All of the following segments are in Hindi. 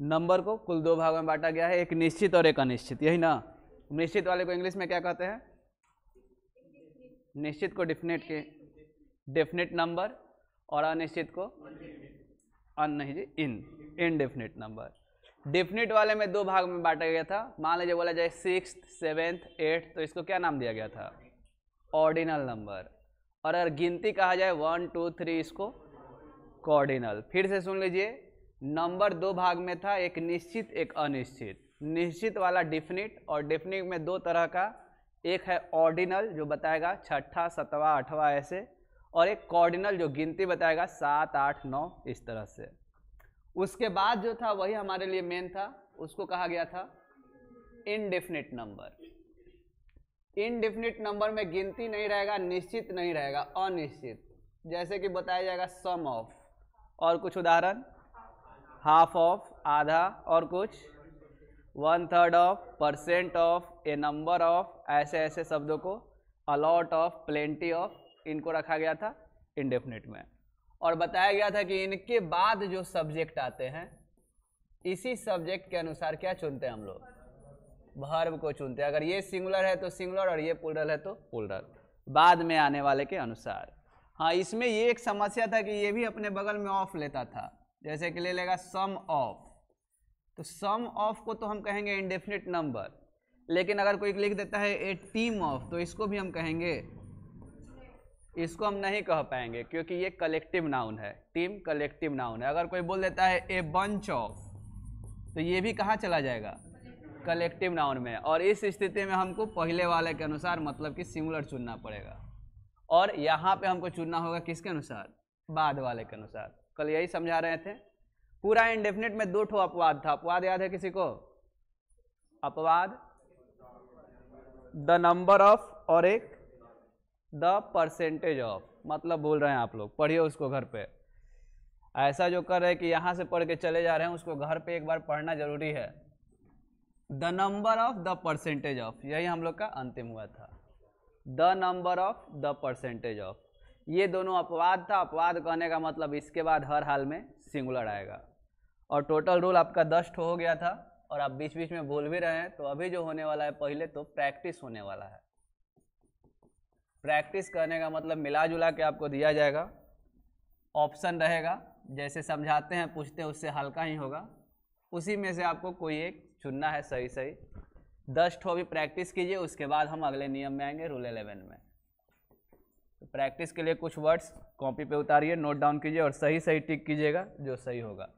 नंबर को कुल दो भागों में बांटा गया है, एक निश्चित और एक अनिश्चित, यही ना। निश्चित वाले को इंग्लिश में क्या कहते हैं? निश्चित को डेफिनेट नंबर, और अनिश्चित को नहीं जी, इनडेफिनेट नंबर। डेफिनेट वाले में दो भाग में बांटा गया था। मान लीजिए बोला जाए 6th, 7th, 8th, तो इसको क्या नाम दिया गया था? Ordinal number. और अगर गिनती कहा जाए 1 2 3, इसको कॉर्डिनल। फिर से सुन लीजिए, नंबर दो भाग में था, एक निश्चित एक अनिश्चित। निश्चित वाला डेफिनिट, और डेफिनिट में दो तरह का, एक है ऑर्डिनल जो बताएगा छठा सतवा आठवां ऐसे, और एक कॉर्डिनल जो गिनती बताएगा 7 8 9 इस तरह से। उसके बाद जो था वही हमारे लिए मेन था, उसको कहा गया था इनडेफिनिट नंबर। इनडेफिनिट नंबर में गिनती नहीं रहेगा, निश्चित नहीं रहेगा, अनिश्चित। जैसे कि बताया जाएगा सम ऑफ, और कुछ उदाहरण, हाफ ऑफ आधा, और कुछ 1/3 of, percent of, A number of, ऐसे ऐसे शब्दों को, अलॉट ऑफ, प्लेंटी ऑफ, इनको रखा गया था इनडेफिनिट में। और बताया गया था कि इनके बाद जो सब्जेक्ट आते हैं, इसी सब्जेक्ट के अनुसार क्या चुनते हैं हम लोग? वर्ब को चुनते हैं। अगर ये सिंगुलर है तो सिंगुलर, और ये प्लूरल है तो प्लूरल, बाद में आने वाले के अनुसार। हाँ, इसमें ये एक समस्या था कि ये भी अपने बगल में ऑफ लेता था। जैसे कि ले लेगा सम ऑफ, तो सम ऑफ को तो हम कहेंगे इनडेफिनिट नंबर, लेकिन अगर कोई लिख देता है ए टीम ऑफ, तो इसको भी हम कहेंगे, इसको हम नहीं कह पाएंगे, क्योंकि ये कलेक्टिव नाउन है। टीम कलेक्टिव नाउन है। अगर कोई बोल देता है ए बंच ऑफ, तो ये भी कहाँ चला जाएगा? कलेक्टिव नाउन में। और इस स्थिति में हमको पहले वाले के अनुसार, मतलब कि सिंगुलर चुनना पड़ेगा, और यहाँ पे हमको चुनना होगा किसके अनुसार? बाद वाले के अनुसार। कल यही समझा रहे थे। पूरा इंडेफिनिट में दो ठो अपवाद था। अपवाद याद है किसी को? अपवाद द नंबर ऑफ, और एक द परसेंटेज ऑफ। मतलब बोल रहे हैं आप लोग, पढ़िए उसको घर पे। ऐसा जो कर रहे हैं कि यहाँ से पढ़ के चले जा रहे हैं, उसको घर पे एक बार पढ़ना जरूरी है। The number of, the percentage of, यही हम लोग का अंतिम हुआ था। The number of, the percentage of, ये दोनों अपवाद था। अपवाद कहने का मतलब इसके बाद हर हाल में सिंगुलर आएगा। और टोटल रूल आपका 10 हो गया था, और आप बीच बीच में भूल भी रहे हैं। तो अभी जो होने वाला है, पहले तो प्रैक्टिस होने वाला है। प्रैक्टिस करने का मतलब मिला जुला के आपको दिया जाएगा, ऑप्शन रहेगा, जैसे समझाते हैं पूछते हैं उससे हल्का ही होगा, उसी में से आपको कोई एक चुनना है सही सही। 10 ठो भी प्रैक्टिस कीजिए, उसके बाद हम अगले नियम में आएंगे रूल 11 में। तो प्रैक्टिस के लिए कुछ वर्ड्स कॉपी पे उतारिए, नोट डाउन कीजिए, और सही सही टिक कीजिएगा जो सही होगा।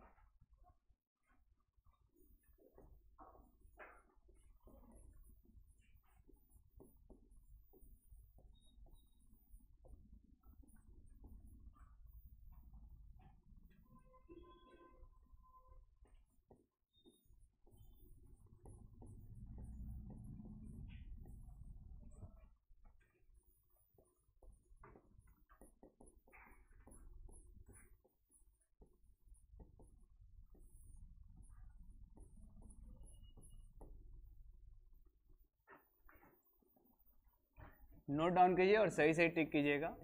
नोट डाउन कीजिए और सही सही टिक कीजिएगा।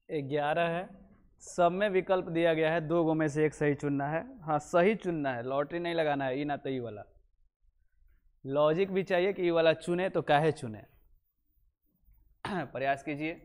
11 है। सब में विकल्प दिया गया है, 2 गो में से एक सही चुनना है। हाँ सही चुनना है, लॉटरी नहीं लगाना है, ई ना तो ई वाला। लॉजिक भी चाहिए कि ई वाला चुने तो काहे चुने। प्रयास कीजिए।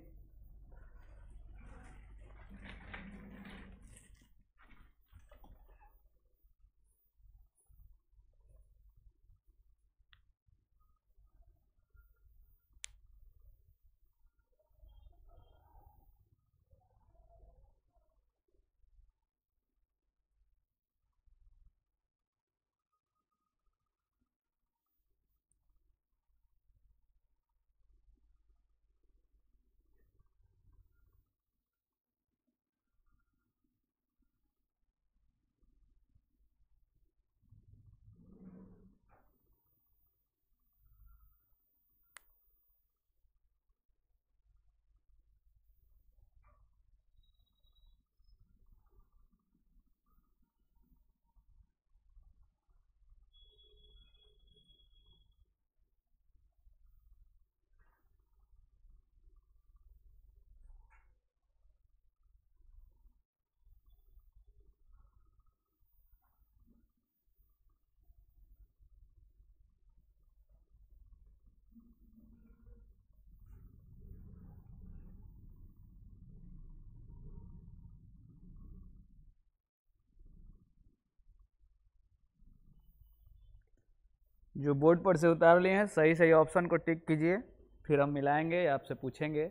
जो बोर्ड पर से उतार लिए हैं सही सही ऑप्शन को टिक कीजिए, फिर हम मिलाएंगे, आपसे पूछेंगे।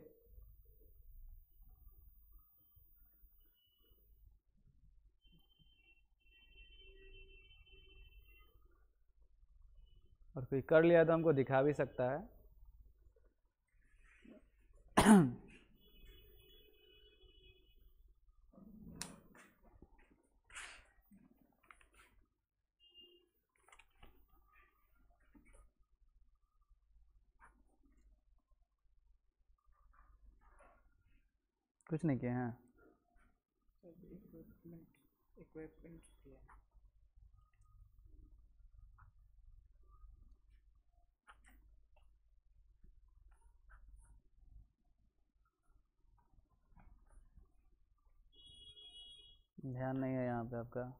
और कोई कर लिया तो हमको दिखा भी सकता है। कुछ नहीं किया है। ध्यान नहीं है यहाँ पे आपका।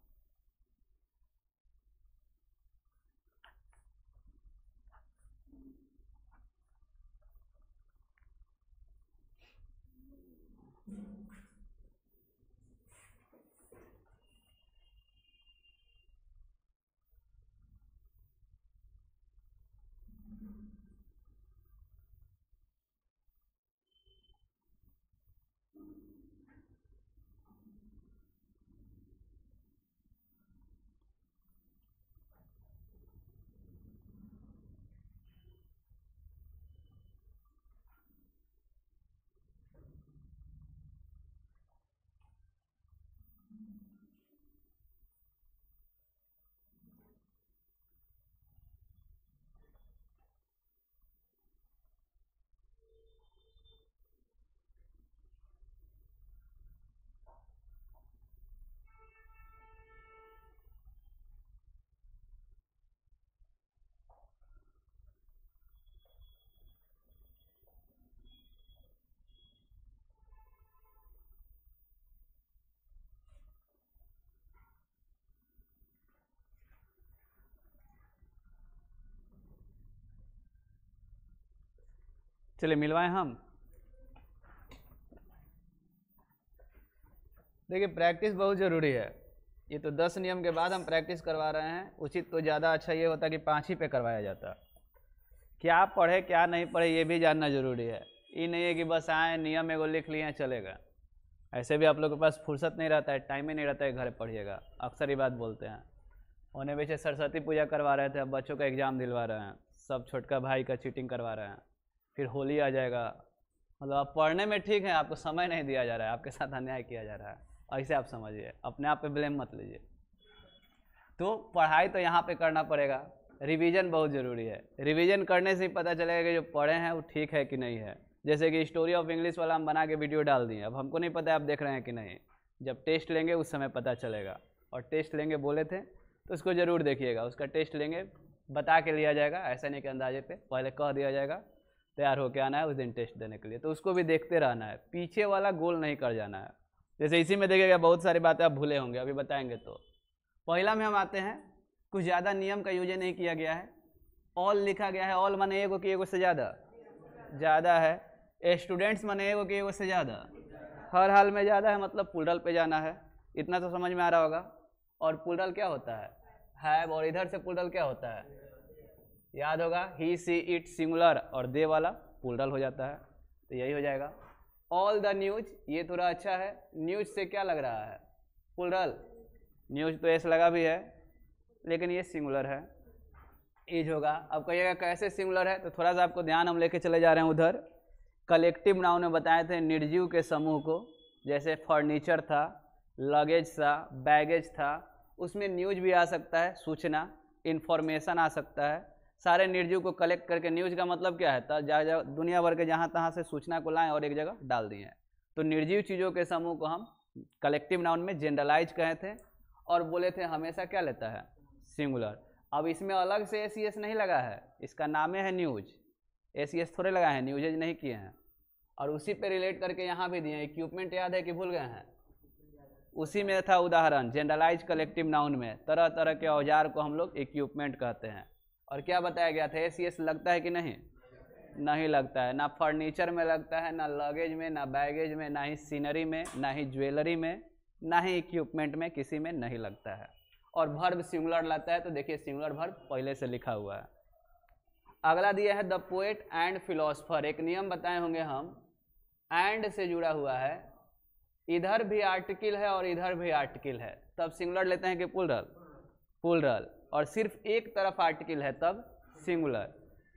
चलिए मिलवाएं हम। देखिए प्रैक्टिस बहुत ज़रूरी है। ये तो 10 नियम के बाद हम प्रैक्टिस करवा रहे हैं। उचित तो ज़्यादा अच्छा ये होता कि 5 ही पे करवाया जाता। क्या पढ़े क्या नहीं पढ़े ये भी जानना जरूरी है। ये नहीं है कि बस आए नियम एगो लिख लिए चलेगा। ऐसे भी आप लोग के पास फुर्सत नहीं रहता है, टाइम ही नहीं रहता है घर पढ़िएगा। अक्सर ही बात बोलते हैं। उन्हें पीछे सरस्वती पूजा करवा रहे थे, अब बच्चों का एग्ज़ाम दिलवा रहे हैं। सब छोटका भाई का चीटिंग करवा रहे हैं। फिर होली आ जाएगा। मतलब आप पढ़ने में ठीक है, आपको समय नहीं दिया जा रहा है, आपके साथ अन्याय किया जा रहा है। ऐसे आप समझिए, अपने आप पे ब्लेम मत लीजिए। तो पढ़ाई तो यहाँ पे करना पड़ेगा। रिवीजन बहुत ज़रूरी है। रिवीजन करने से ही पता चलेगा कि जो पढ़े हैं वो ठीक है कि नहीं है। जैसे कि स्टोरी ऑफ इंग्लिश वाला हम बना के वीडियो डाल दिए, अब हमको नहीं पता आप देख रहे हैं कि नहीं। जब टेस्ट लेंगे उस समय पता चलेगा। और टेस्ट लेंगे बोले थे तो उसको ज़रूर देखिएगा। उसका टेस्ट लेंगे, बता के लिया जाएगा, ऐसा नहीं कि अंदाजे पे पहले कह दिया जाएगा। तैयार होकर आना है उस दिन टेस्ट देने के लिए, तो उसको भी देखते रहना है, पीछे वाला गोल नहीं कर जाना है। जैसे इसी में देखिएगा बहुत सारी बातें आप भूले होंगे, अभी बताएंगे। तो पहला में हम आते हैं, कुछ ज़्यादा नियम का यूज नहीं किया गया है, ऑल लिखा गया है। ऑल माने एगो कि एगो से ज़्यादा है। स्टूडेंट्स माने एगो कि एगो से ज़्यादा, हर हाल में ज़्यादा है, मतलब प्लूरल पे जाना है। इतना तो समझ में आ रहा होगा। और प्लूरल क्या होता है? हैव। और इधर से प्लूरल क्या होता है? याद होगा, ही सी इट सिंगुलर और दे वाला प्लूरल हो जाता है, तो यही हो जाएगा। ऑल द न्यूज, ये थोड़ा अच्छा है। न्यूज से क्या लग रहा है? प्लूरल। न्यूज तो एस लगा भी है, लेकिन ये सिंगुलर है, इज होगा। अब कहिएगा कैसे सिंगुलर है, तो थोड़ा सा आपको ध्यान हम लेके चले जा रहे हैं उधर। कलेक्टिव नाउन में बताए थे निर्जीव के समूह को, जैसे फर्नीचर था, लगेज था, बैगेज था, उसमें न्यूज भी आ सकता है, सूचना, इंफॉर्मेशन आ सकता है। सारे निर्जीव को कलेक्ट करके, न्यूज का मतलब क्या है? तो दुनिया भर के जहाँ तहाँ से सूचना को लाएं और एक जगह डाल दिए। तो निर्जीव चीज़ों के समूह को हम कलेक्टिव नाउन में जनरलाइज कहे थे, और बोले थे हमेशा क्या लेता है? सिंगुलर। अब इसमें अलग से एस ई एस नहीं लगा है, इसका नाम है न्यूज, एस ई एस थोड़े लगा है, न्यूजेज नहीं किए हैं। और उसी पे रिलेट करके यहाँ भी दिए। इक्विपमेंट याद है कि भूल गए हैं? उसी में था उदाहरण, जनरलाइज कलेक्टिव नाउन में तरह तरह के औजार को हम लोग इक्विपमेंट कहते हैं। और क्या बताया गया था? एस ई एस लगता है कि नहीं? नहीं लगता है, ना फर्नीचर में लगता है, ना लगेज में, ना बैगेज में, ना ही सीनरी में, ना ही ज्वेलरी में, ना ही इक्विपमेंट में, किसी में नहीं लगता है। और वर्ब सिंगुलर लाता है, तो देखिए सिंगुलर वर्ब पहले से लिखा हुआ है। अगला दिया है द पोएट एंड फिलोसफर। एक नियम बताए होंगे हम, एंड से जुड़ा हुआ है, इधर भी आर्टिकल है और इधर भी आर्टिकल है, तब सिंगुलर लेते हैं कि प्लूरल? प्लूरल। और सिर्फ एक तरफ आर्टिकल है तब सिंगुलर।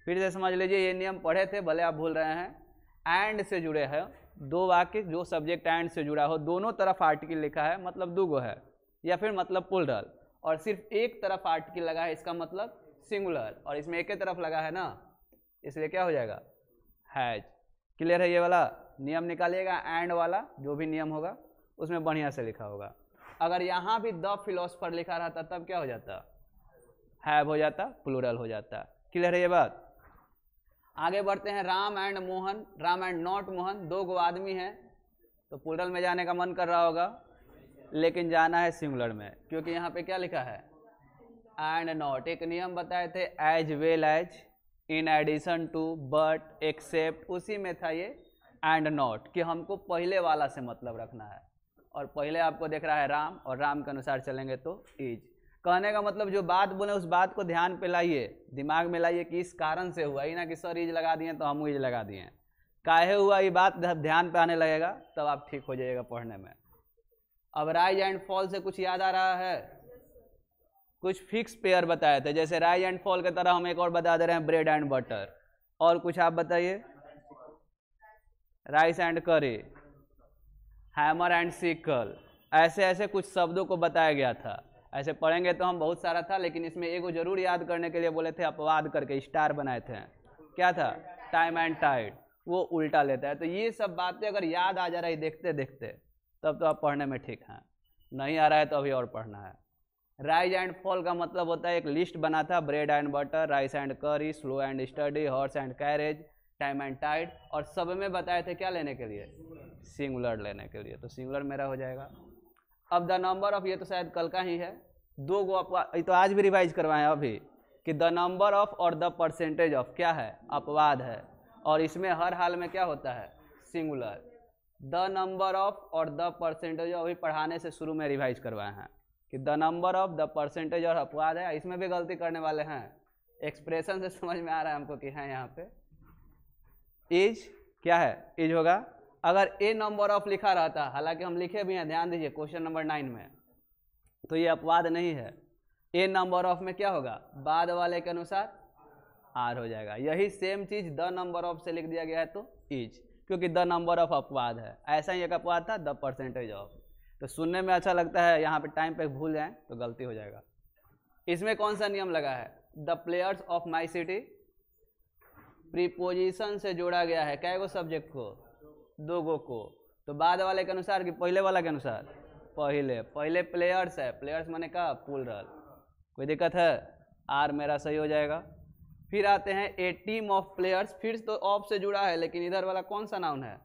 फिर से समझ लीजिए, ये नियम पढ़े थे, भले आप भूल रहे हैं। एंड से जुड़े हैं दो वाक्य, जो सब्जेक्ट एंड से जुड़ा हो, दोनों तरफ आर्टिकल लिखा है, मतलब दूगो है, या फिर मतलब प्लूरल। और सिर्फ एक तरफ आर्टिकल लगा है, इसका मतलब सिंगुलर। और इसमें एक ही तरफ लगा है ना, इसलिए क्या हो जाएगा? हैज। क्लियर है? ये वाला नियम निकालिएगा, एंड वाला जो भी नियम होगा उसमें बढ़िया से लिखा होगा। अगर यहाँ भी द फिलोसफर लिखा रहता तब क्या हो जाता? हैव हो जाता, प्लूरल हो जाता। क्लियर है ये बात? आगे बढ़ते हैं। Ram and Mohan, Ram and not Mohan, दो गो आदमी हैं, तो प्लूरल में जाने का मन कर रहा होगा, लेकिन जाना है सिंगुलर में, क्योंकि यहाँ पे क्या लिखा है? And not. एक नियम बताए थे, as well as, in addition to, but, except, उसी में था ये एंड नॉट, कि हमको पहले वाला से मतलब रखना है। और पहले आपको देख रहा है राम, और राम के अनुसार चलेंगे तो इज। कहने का मतलब जो बात बोले उस बात को ध्यान पे लाइए, दिमाग में लाइए कि इस कारण से हुआ, ही ना कि सर इज लगा दिए तो हम इज लगा दिए। काहे हुआ ये बात ध्यान पे आने लगेगा, तब आप ठीक हो जाइएगा पढ़ने में। अब राइज एंड फॉल से कुछ याद आ रहा है? कुछ फिक्स पेयर बताए थे, जैसे राइज एंड फॉल की तरह हम एक और बता दे रहे हैं, ब्रेड एंड बटर। और कुछ आप बताइए? राइस एंड करी, हैमर एंड सिकल, ऐसे ऐसे कुछ शब्दों को बताया गया था। ऐसे पढ़ेंगे तो हम बहुत सारा था, लेकिन इसमें एगो जरूर याद करने के लिए बोले थे, अपवाद करके स्टार बनाए थे। क्या था? टाइम एंड टाइड, वो उल्टा लेता है। तो ये सब बातें अगर याद आ जा रही देखते देखते, तब तो आप पढ़ने में ठीक हैं। नहीं आ रहा है तो अभी और पढ़ना है। राइज एंड फॉल का मतलब होता है, एक लिस्ट बना था, bread and butter, rice and curry, slow and study, horse and carriage, time and tide, और सब में बताए थे क्या लेने के लिए? सिंगुलर लेने के लिए। तो सिंगुलर मेरा हो जाएगा। अब द नंबर ऑफ, ये तो शायद कल का ही है, दो गो तो आज भी रिवाइज करवाएं अभी, कि द नंबर ऑफ और द परसेंटेज ऑफ क्या है? अपवाद है। और इसमें हर हाल में क्या होता है? सिंगुलर। द नंबर ऑफ और द परसेंटेज ऑफ, अभी पढ़ाने से शुरू में रिवाइज करवाए हैं कि the number of, the percentage और अपवाद है। इसमें भी गलती करने वाले हैं, एक्सप्रेशन से समझ में आ रहा है हमको कि है यहाँ पे इज क्या है? इज होगा। अगर ए नंबर ऑफ लिखा रहता, हालांकि हम लिखे भी हैं, ध्यान दीजिए क्वेश्चन नंबर 9 में, तो ये अपवाद नहीं है। ए नंबर ऑफ में क्या होगा? बाद वाले के अनुसार आर हो जाएगा। यही सेम चीज द नंबर ऑफ से लिख दिया गया है तो इज, क्योंकि द नंबर ऑफ अपवाद है। ऐसा ही एक अपवाद था द परसेंटेज ऑफ। तो सुनने में अच्छा लगता है, यहाँ पे टाइम पे भूल जाएं तो गलती हो जाएगा। इसमें कौन सा नियम लगा है? The players of my city, preposition से जोड़ा गया है कै गो सब्जेक्ट को? दो गो को। तो बाद वाले के अनुसार कि पहले वाला के अनुसार? पहले प्लेयर्स है, प्लेयर्स माने का? प्लूरल। कोई दिक्कत है? आर मेरा सही हो जाएगा। फिर आते हैं ए टीम ऑफ प्लेयर्स, फिर तो ऑफ से जुड़ा है लेकिन इधर वाला कौन सा नाउन है?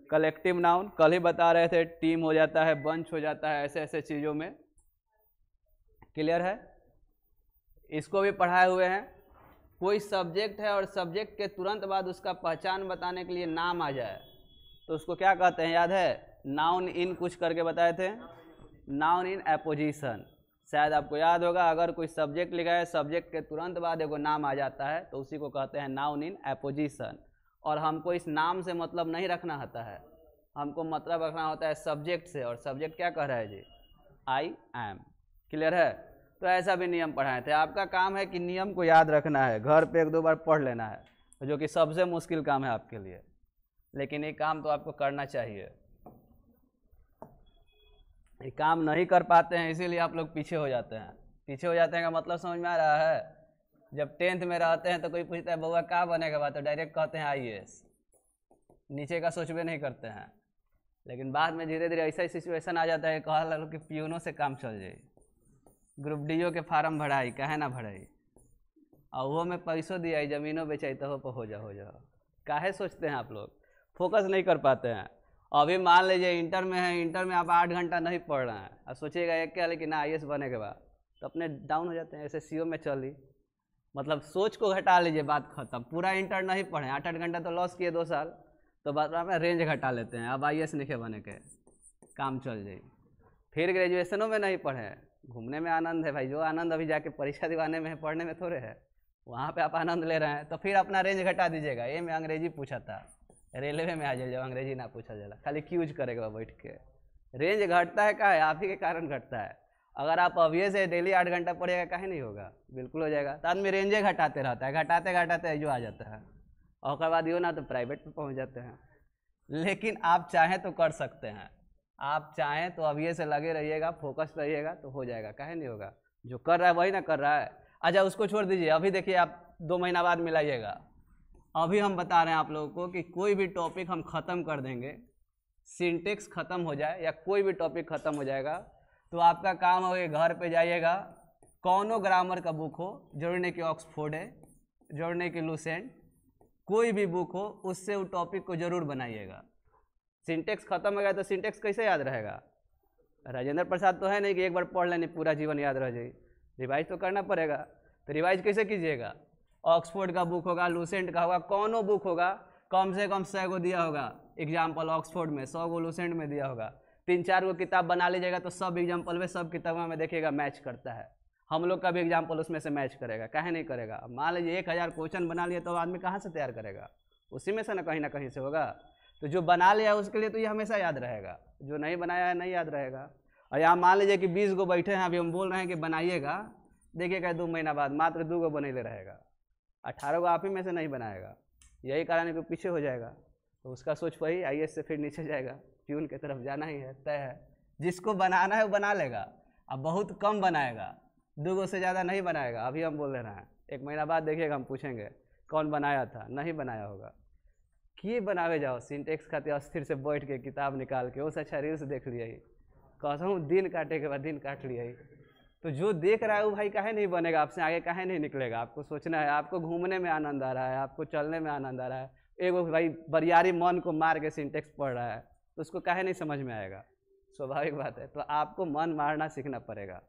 Collective noun. कल ही बता रहे थे टीम हो जाता है, बंच हो जाता है, ऐसे ऐसे चीज़ों में। क्लियर है? इसको भी पढ़ाए हुए हैं। कोई सब्जेक्ट है और सब्जेक्ट के तुरंत बाद उसका पहचान बताने के लिए नाम आ जाए तो उसको क्या कहते हैं, याद है? नाउन इन कुछ करके बताए थे, नाउन इन एपोजिशन। शायद आपको याद होगा, अगर कोई सब्जेक्ट लिखा है, सब्जेक्ट के तुरंत बाद एगो नाम आ जाता है तो उसी को कहते हैं नाउन इन एपोजिशन। और हमको इस नाम से मतलब नहीं रखना होता है, हमको मतलब रखना होता है सब्जेक्ट से। और सब्जेक्ट क्या कह रहा है जी? I am. क्लियर है? तो ऐसा भी नियम पढ़ाए थे। आपका काम है कि नियम को याद रखना है, घर पे एक दो बार पढ़ लेना है, जो कि सबसे मुश्किल काम है आपके लिए, लेकिन ये काम तो आपको करना चाहिए। ये काम नहीं कर पाते हैं इसीलिए आप लोग पीछे हो जाते हैं। पीछे हो जाते हैं का मतलब समझ में आ रहा है? जब 10th में रहते हैं तो कोई पूछता है बउआ क्या बनेगा बात, तो डायरेक्ट कहते हैं IAS, नीचे का सोचबे नहीं करते हैं। लेकिन बाद में धीरे धीरे ऐसा सिचुएशन आ जाता है, कहा लो कि पियूनों से काम चल जाए, ग्रुप DO के फार्म भराई, काहे ना भराई, और वो में पैसों दिया, जमीनों बेचाई, तो हो जाओ। काहे सोचते हैं आप लोग? फोकस नहीं कर पाते हैं। अभी मान लीजिए इंटर में है, इंटर में आप 8 घंटा नहीं पढ़ रहे हैं और सोचिएगा एक क्या लेकिन IAS बने के बाद, तो अपने डाउन हो जाते हैं। ऐसे CO में चली, मतलब सोच को घटा लीजिए, बात खत्म। पूरा इंटर नहीं पढ़े, 8-8 घंटा तो लॉस किए 2 साल, तो बाद में रेंज घटा लेते हैं, अब IAS नहीं बने के काम चल जाए। फिर ग्रेजुएशनों में नहीं पढ़े, घूमने में आनंद है भाई, जो आनंद अभी जाके परीक्षा दिवाने में है, पढ़ने में थोड़े है, वहाँ पे आप आनंद ले रहे हैं, तो फिर अपना रेंज घटा दीजिएगा। ये में अंग्रेजी पूछा था, रेलवे में आ जाए, जब अंग्रेजी ना पूछा जाला, खाली क्यूज करेगा बैठ के। रेंज घटता है, क्या है? आप ही के कारण घटता है। अगर आप अभी से डेली 8 घंटा पढ़ेगा, काहे नहीं होगा? बिल्कुल हो जाएगा। तो आदमी रेंजे घटाते रहता है, घटाते घटाते जो आ जाता है, और उसके बाद यो ना तो प्राइवेट में पहुँच जाते हैं। लेकिन आप चाहें तो कर सकते हैं, आप चाहें तो अभी से लगे रहिएगा, फोकस रहिएगा तो हो जाएगा, काहे नहीं होगा? जो कर रहा है वही ना कर रहा है। अच्छा उसको छोड़ दीजिए, अभी देखिए आप 2 महीना बाद मिलाइएगा। अभी हम बता रहे हैं आप लोगों को कि कोई भी टॉपिक हम ख़त्म कर देंगे, सिंटेक्स ख़त्म हो जाए या कोई भी टॉपिक ख़त्म हो जाएगा, तो आपका काम हो, घर पे जाइएगा, कौनो ग्रामर का बुक हो, जरूरी नहीं कि ऑक्सफोर्ड है, जरूरी नहीं कि लूसेंट, कोई भी बुक हो, उससे वो टॉपिक को जरूर बनाइएगा। सिंटेक्स खत्म हो गया तो सिंटेक्स कैसे याद रहेगा? राजेंद्र प्रसाद तो है नहीं कि एक बार पढ़ लेने पूरा जीवन याद रह जाए, रिवाइज तो करना पड़ेगा। तो रिवाइज कैसे कीजिएगा? ऑक्सफोर्ड का बुक होगा, लूसेंट का होगा, कौनो बुक होगा, कम से कम 100 गो दिया होगा एग्जाम्पल ऑक्सफोर्ड में, 100 गो लूसेंट में दिया होगा। 3-4 गो किताब बना लीजिएगा तो सब एग्जाम्पल में, सब किताबों में देखिएगा मैच करता है। हम लोग का भी एग्जाम्पल उसमें से मैच करेगा, काहे नहीं करेगा? अब मान लीजिए 1000 क्वेश्चन बना लिया तो आदमी कहाँ से तैयार करेगा? उसी में से ना कहीं से होगा। तो जो बना लिया उसके लिए तो ये हमेशा याद रहेगा, जो नहीं बनाया है नहीं याद रहेगा। और यहाँ मान लीजिए कि 20 गो बैठे हैं, अभी हम बोल रहे हैं कि बनाइएगा, देखिएगा 2 महीना बाद मात्र 2 गो बनेले रहेगा, 18 गो आप ही में से नहीं बनाएगा। यही कारण है कि पीछे हो जाएगा। तो उसका सोच वही IAS से फिर नीचे जाएगा, ट्यून की तरफ जाना ही है, तय है। जिसको बनाना है वो बना लेगा, अब बहुत कम बनाएगा, 2 गो से ज़्यादा नहीं बनाएगा। अभी हम बोल रहे हैं 1 महीना बाद देखिएगा, हम पूछेंगे कौन बनाया था, नहीं बनाया होगा। कि बनावे जाओ सिंटेक्स खाते अस्थिर से बैठ के किताब निकाल के, उस अच्छा रील्स देख लिया, कहता हूँ दिन काटे के बाद दिन काट लिया। तो जो देख रहा है वो भाई काहे नहीं बनेगा, आपसे आगे काहे नहीं निकलेगा? आपको सोचना है, आपको घूमने में आनंद आ रहा है, आपको चलने में आनंद आ रहा है। एगो भाई बरियारी मन को मार के सिंटेक्स पढ़ रहा है तो उसको काहे नहीं समझ में आएगा? स्वाभाविक बात है। तो आपको मन मारना सीखना पड़ेगा।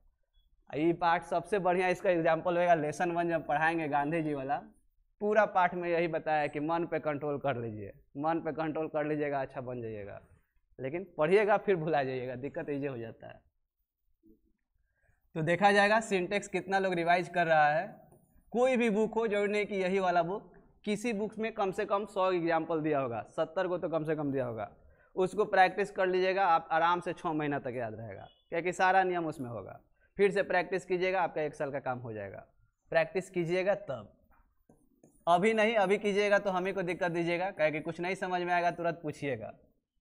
ये पाठ सबसे बढ़िया इसका एग्जाम्पल होगा लेसन 1 जब पढ़ाएंगे गांधी जी वाला, पूरा पाठ में यही बताया कि मन पे कंट्रोल कर लीजिए, मन पे कंट्रोल कर लीजिएगा, अच्छा बन जाइएगा। लेकिन पढ़िएगा फिर भुला जाइएगा, दिक्कत ये हो जाता है। तो देखा जाएगा सिंटेक्स कितना लोग रिवाइज कर रहा है। कोई भी बुक हो, जरूरी नहीं कि यही वाला बुक, किसी बुक में कम से कम 100 एग्जाम्पल दिया होगा, 70 को तो कम से कम दिया होगा। उसको प्रैक्टिस कर लीजिएगा, आप आराम से 6 महीना तक याद रहेगा, क्योंकि सारा नियम उसमें होगा। फिर से प्रैक्टिस कीजिएगा, आपका 1 साल का काम हो जाएगा। प्रैक्टिस कीजिएगा तब, अभी नहीं। अभी कीजिएगा तो हम ही को दिक्कत दीजिएगा, क्योंकि कुछ नहीं समझ में आएगा तुरंत पूछिएगा,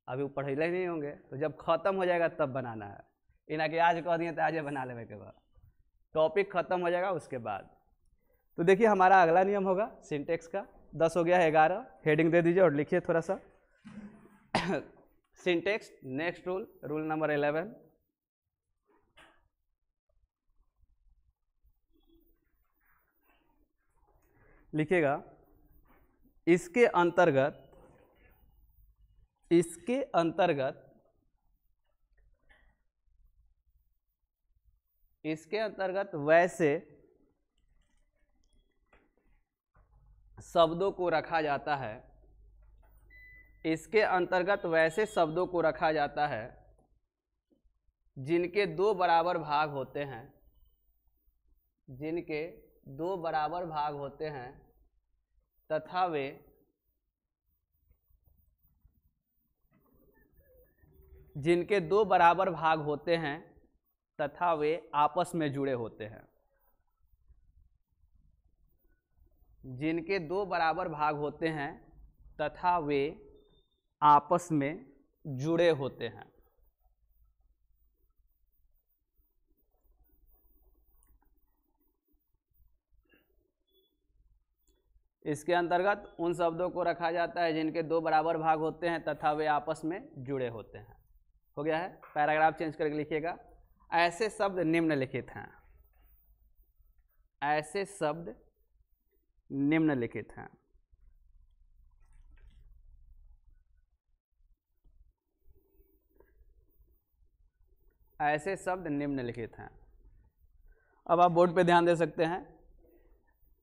अभी वो पढ़े नहीं होंगे। तो जब खत्म हो जाएगा तब बनाना है, इना कि आज कह दिए तो आज बना लेने के बाद टॉपिक खत्म हो जाएगा उसके बाद। तो देखिए हमारा अगला नियम होगा सिंटेक्स का। 10 हो गया, 11 हेडिंग दे दीजिए और लिखिए थोड़ा सा। Syntax next rule, rule number 11, लिखिएगा इसके अंतर्गत वैसे शब्दों को रखा जाता है, इसके अंतर्गत वैसे शब्दों को रखा जाता है जिनके दो बराबर भाग होते हैं, जिनके दो बराबर भाग होते हैं तथा वे जिनके दो बराबर भाग होते हैं तथा वे आपस में जुड़े होते हैं, जिनके दो बराबर भाग होते हैं तथा वे आपस में जुड़े होते हैं। इसके अंतर्गत उन शब्दों को रखा जाता है जिनके दो बराबर भाग होते हैं तथा वे आपस में जुड़े होते हैं। हो गया है। पैराग्राफ चेंज करके लिखिएगा, ऐसे शब्द निम्नलिखित हैं, ऐसे शब्द निम्नलिखित हैं। ऐसे शब्द निम्नलिखित हैं। अब आप बोर्ड पे ध्यान दे सकते हैं।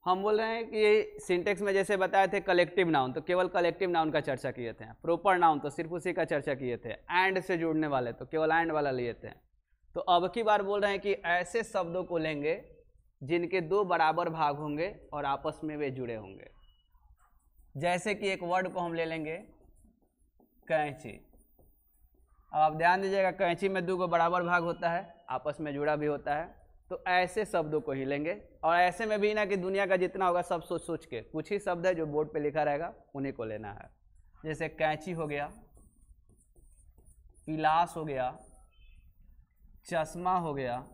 हम बोल रहे हैं कि सिंटेक्स में जैसे बताए थे कलेक्टिव नाउन, तो केवल कलेक्टिव नाउन का चर्चा किए थे। प्रॉपर नाउन तो सिर्फ उसी का चर्चा किए थे। एंड से जुड़ने वाले तो केवल एंड वाला लिए थे। तो अब की बार बोल रहे हैं कि ऐसे शब्दों को लेंगे जिनके दो बराबर भाग होंगे और आपस में वे जुड़े होंगे। जैसे कि एक वर्ड को हम ले लेंगे कैंची। अब आप ध्यान दीजिएगा, कैंची में दो बराबर भाग होता है, आपस में जुड़ा भी होता है। तो ऐसे शब्दों को ही लेंगे, और ऐसे में भी ना कि दुनिया का जितना होगा सब सोच सोच के, कुछ ही शब्द है जो बोर्ड पे लिखा रहेगा उन्हीं को लेना है। जैसे कैंची हो गया, पिलास हो गया, चश्मा हो गया,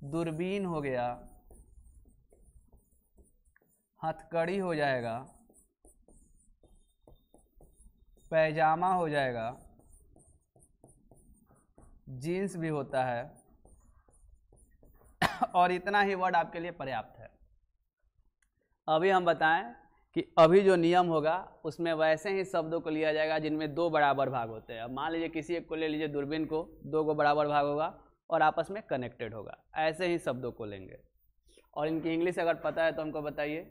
दूरबीन हो गया, हथकड़ी हो जाएगा, पैजामा हो जाएगा, जीन्स भी होता है, और इतना ही वर्ड आपके लिए पर्याप्त है। अभी हम बताएं कि अभी जो नियम होगा उसमें वैसे ही शब्दों को लिया जाएगा जिनमें दो बराबर भाग होते हैं। अब मान लीजिए किसी एक को ले लीजिए, दूरबीन को, दो बराबर भाग होगा और आपस में कनेक्टेड होगा। ऐसे ही शब्दों को लेंगे। और इनकी इंग्लिश अगर पता है तो हमको बताइए।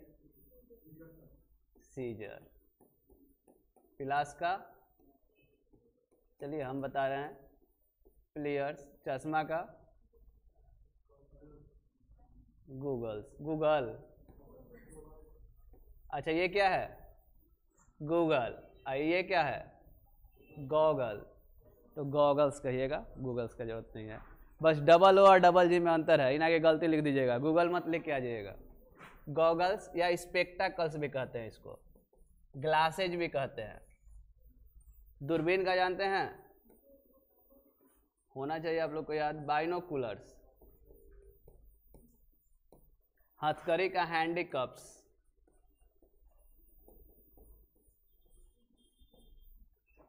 सीजर। पिलास का चलिए हम बता रहे हैं प्लेयर्स। चश्मा का गूगल। अच्छा ये क्या है? गूगल। ये क्या है? गॉगल। तो गॉगल्स कहिएगा, गूगल्स का जरूरत नहीं है। बस डबल ओ और डबल जी में अंतर है, इनके गलती लिख दीजिएगा, गूगल मत लिख के आ जाइएगा। गॉगल्स या स्पेक्टाकल्स भी कहते हैं इसको, ग्लासेज भी कहते हैं। दूरबीन का जानते हैं, होना चाहिए आप लोग को याद, बाइनोकुलर्स। हथकड़ी का हैंडीकप्स।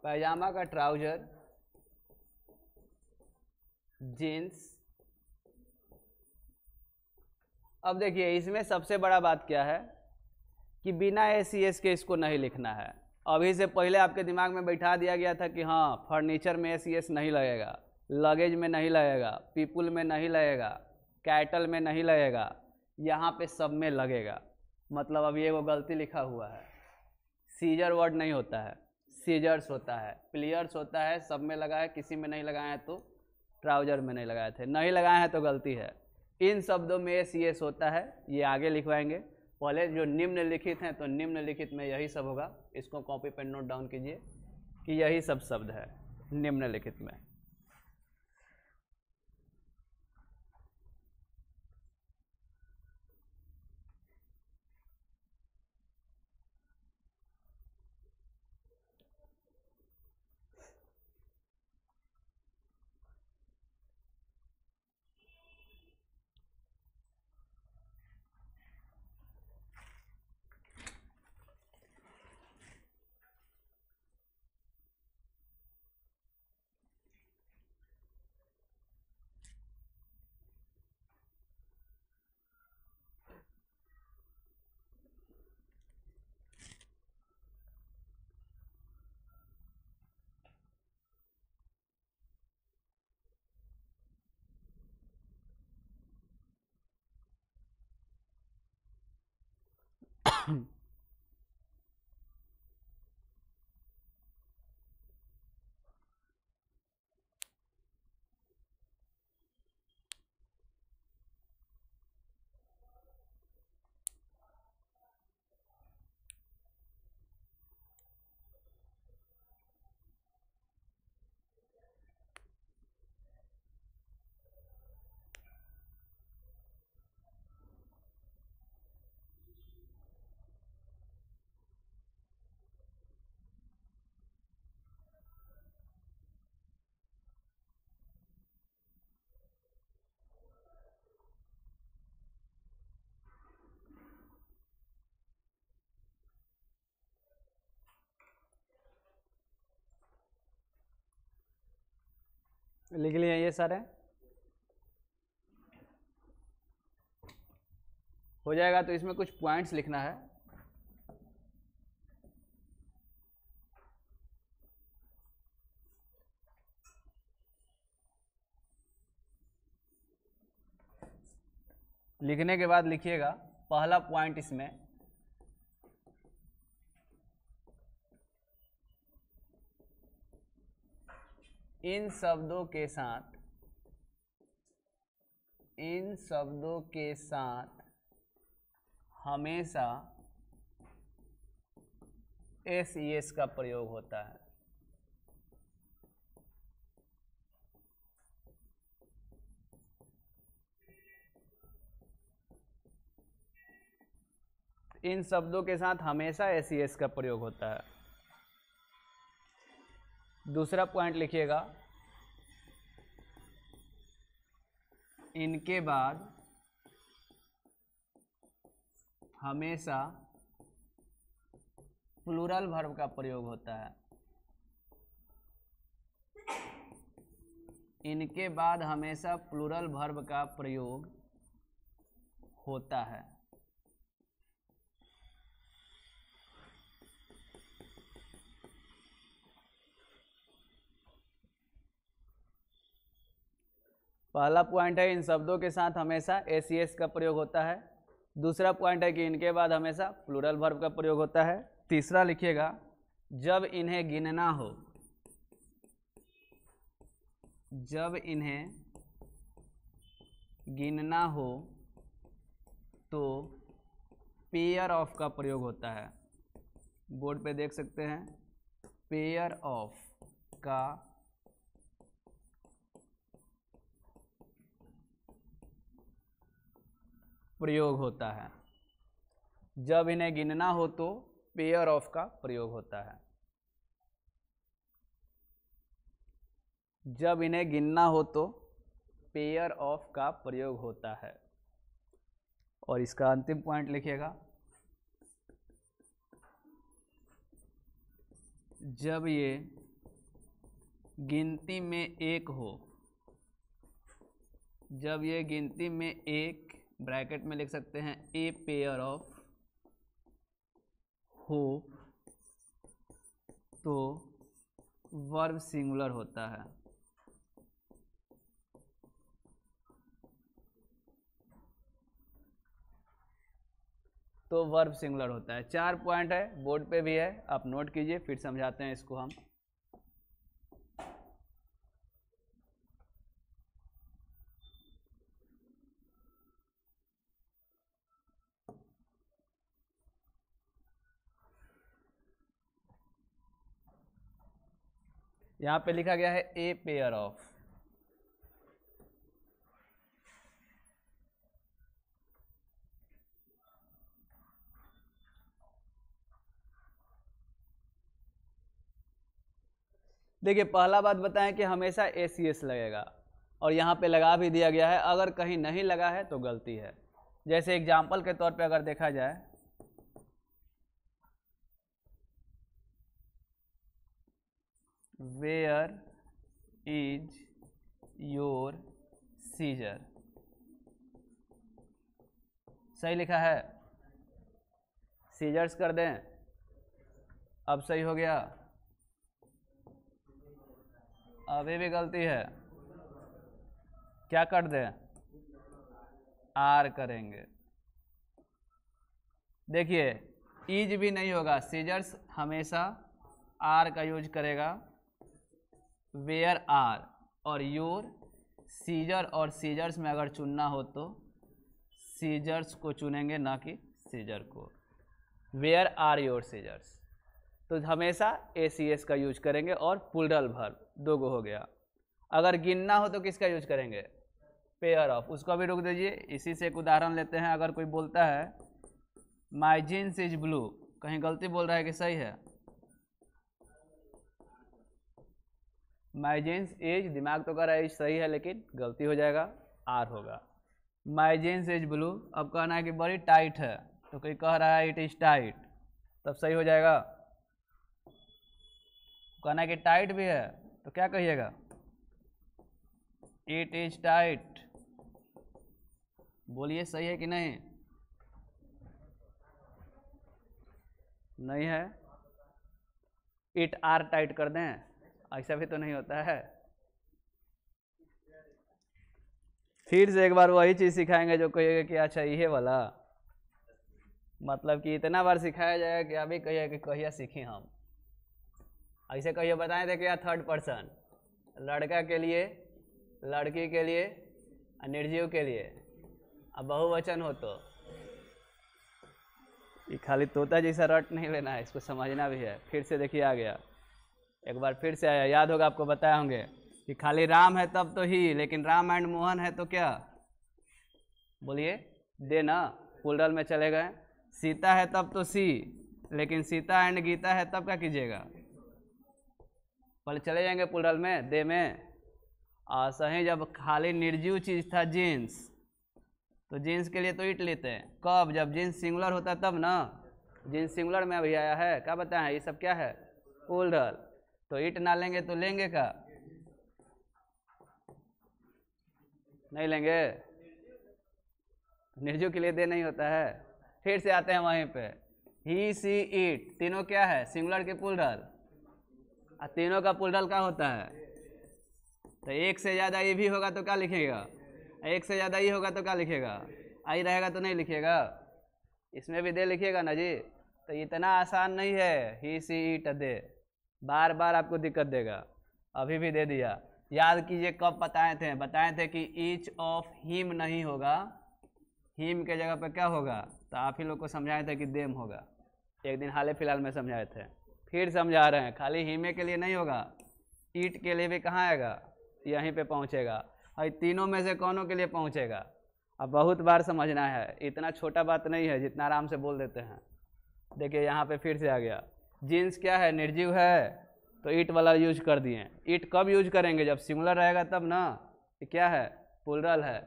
पैजामा का ट्राउजर, जीन्स। अब देखिए इसमें सबसे बड़ा बात क्या है कि बिना एसीएस के इसको नहीं लिखना है। अभी से पहले आपके दिमाग में बैठा दिया गया था कि हाँ फर्नीचर में एसीएस नहीं लगेगा, लगेज में नहीं लगेगा, पीपुल में नहीं लगेगा, कैटल में नहीं लगेगा, यहाँ पे सब में लगेगा। मतलब अब ये वो गलती लिखा हुआ है। सीजर वर्ड नहीं होता है, सीजर्स होता है। प्लेयर्स होता है, सब में लगा है, किसी में नहीं लगाए हैं तो ट्राउजर में नहीं लगाए थे, नहीं लगाए हैं तो गलती है। इन शब्दों में एसीएस होता है, ये आगे लिखवाएंगे। पहले जो निम्नलिखित हैं तो निम्नलिखित में यही सब होगा। इसको कॉपी पर नोट डाउन कीजिए कि यही सब शब्द है निम्नलिखित में। लिख लिए ये सारे, हो जाएगा। तो इसमें कुछ पॉइंट्स लिखना है। लिखने के बाद लिखिएगा पहला पॉइंट इसमें, इन शब्दों के साथ हमेशा एस का प्रयोग होता है। इन शब्दों के साथ हमेशा एस का प्रयोग होता है। दूसरा पॉइंट लिखिएगा, इनके बाद हमेशा प्लूरल वर्ब का प्रयोग होता है। इनके बाद हमेशा प्लूरल वर्ब का प्रयोग होता है। पहला पॉइंट है इन शब्दों के साथ हमेशा एस का प्रयोग होता है। दूसरा पॉइंट है कि इनके बाद हमेशा प्लूरल वर्ब का प्रयोग होता है। तीसरा लिखिएगा, जब इन्हें गिनना हो, जब इन्हें गिनना हो तो पेयर ऑफ का प्रयोग होता है। बोर्ड पे देख सकते हैं, पेयर ऑफ का प्रयोग होता है। जब इन्हें गिनना हो तो पेयर ऑफ का प्रयोग होता है। जब इन्हें गिनना हो तो पेयर ऑफ का प्रयोग होता है। और इसका अंतिम पॉइंट लिखिएगा, जब ये गिनती में एक हो, जब ये गिनती में एक, ब्रैकेट में लिख सकते हैं ए पेयर ऑफ हो, तो वर्ब सिंगुलर होता है। तो वर्ब सिंगुलर होता है। 4 पॉइंट है, बोर्ड पे भी है, आप नोट कीजिए, फिर समझाते हैं इसको हम। यहां पे लिखा गया है ए पेयर ऑफ, देखिए पहला बात बताएं कि हमेशा एस लगेगा, और यहाँ पे लगा भी दिया गया है। अगर कहीं नहीं लगा है तो गलती है। जैसे एग्जाम्पल के तौर पे अगर देखा जाए, वेयर इज योर सीजर, सही लिखा है, सीजर्स कर दें, अब सही हो गया। अभी भी गलती है, क्या कर दें, आर करेंगे। देखिए इज भी नहीं होगा, सीजर्स हमेशा आर का यूज करेगा, वेयर आर, और योर सीजर और सीजर्स में अगर चुनना हो तो सीजर्स को चुनेंगे, ना कि सीजर को। वेयर आर योर सीजर्स, तो हमेशा एस का यूज करेंगे। और प्लूरल वर्ब 2 गो हो गया। अगर गिनना हो तो किसका यूज करेंगे, पेयर ऑफ। उसको भी रुक दीजिए, इसी से एक उदाहरण लेते हैं। अगर कोई बोलता है माई जीन्स इज ब्लू, कहीं गलती बोल रहा है कि सही है, माई जीन्स इज, दिमाग तो कह रहा है इज सही है, लेकिन गलती हो जाएगा, आर होगा। माई जीन्स इज ब्लू, अब कहना है कि बड़ी टाइट है, तो कोई कह रहा है इट इज टाइट, तब सही हो जाएगा। कहना है कि टाइट भी है, तो क्या कहिएगा, इट इज टाइट। बोलिए सही है कि नहीं? नहीं है? इट आर टाइट कर दें, ऐसा भी तो नहीं होता है। फिर से एक बार वही चीज सिखाएंगे जो कहिएगा कि अच्छा ये वाला, मतलब कि इतना बार सिखाया जाएगा कि अभी कहिए कि कहिया सीखे हम। ऐसे कहिए बताएं थे क्या थर्ड पर्सन, लड़का के लिए, लड़की के लिए, निर्जीव के लिए, अब बहुवचन हो तो ये खाली तोता जैसा रट नहीं लेना है, इसको समझना भी है। फिर से देखिए आ गया, एक बार फिर से आया, याद होगा आपको बताए होंगे कि खाली राम है तब तो ही, लेकिन राम एंड मोहन है तो क्या? बोलिए दे ना, प्लुरल में चले गए। सीता है तब तो सी, लेकिन सीता एंड गीता है तब क्या कीजिएगा? पहले चले जाएंगे प्लुरल में, दे में। और सही जब खाली निर्जीव चीज था जीन्स, तो जीन्स के लिए तो इट लेते हैं। कब? जब जीन्स सिंगुलर होता तब ना। जीन्स सिंगुलर में अभी आया है, क्या बताएं? ये सब क्या है? प्लुरल। तो इट ना लेंगे तो लेंगे क्या? नहीं लेंगे। निर्जीव के लिए दे नहीं होता है। फिर से आते हैं वहीं पे, ही सी इट, तीनों क्या है? सिंगुलर के प्लुरल। और तीनों का प्लुरल क्या होता है? तो एक से ज़्यादा ये भी होगा तो क्या लिखेगा? एक से ज़्यादा ये होगा तो क्या लिखेगा? आई रहेगा तो नहीं लिखेगा, इसमें भी दे लिखिएगा ना जी। तो इतना आसान नहीं है ही सी इट दे, बार बार आपको दिक्कत देगा। अभी भी दे दिया। याद कीजिए कब बताए थे कि ईच ऑफ हिम नहीं होगा, हिम के जगह पे क्या होगा? तो आप ही लोग को समझाए थे कि देम होगा, एक दिन हाल फिलहाल में समझाए थे। फिर समझा रहे हैं, खाली हिमे के लिए नहीं होगा, ईट के लिए भी कहाँ आएगा? यहीं पे पहुँचेगा। और तीनों में से कौनों के लिए पहुँचेगा? अब बहुत बार समझना है, इतना छोटा बात नहीं है जितना आराम से बोल देते हैं। देखिए यहाँ पे फिर से आ गया, जीन्स क्या है? निर्जीव है, तो ईट वाला यूज कर दिए। ईट कब यूज करेंगे? जब सिंगुलर रहेगा तब ना। ये क्या है? प्लुरल है,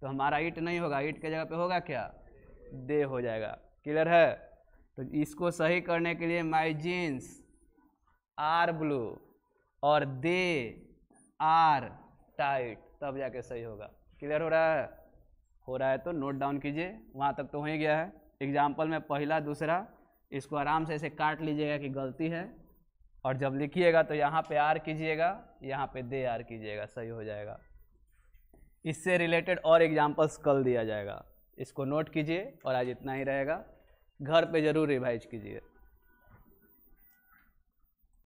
तो हमारा ईट नहीं होगा, ईट के जगह पे होगा क्या? दे हो जाएगा। क्लियर है? तो इसको सही करने के लिए माई जीन्स आर ब्लू और दे आर टाइट, तब जाके सही होगा। क्लियर हो रहा है? हो रहा है तो नोट डाउन कीजिए, वहाँ तक तो हो ही गया है। एग्जाम्पल में पहला दूसरा इसको आराम से ऐसे काट लीजिएगा कि गलती है, और जब लिखिएगा तो यहाँ पे आर कीजिएगा, यहाँ पे दे आर कीजिएगा, सही हो जाएगा। इससे रिलेटेड और एग्जाम्पल्स कल दिया जाएगा, इसको नोट कीजिए। और आज इतना ही रहेगा, घर पे ज़रूर रिवाइज कीजिए।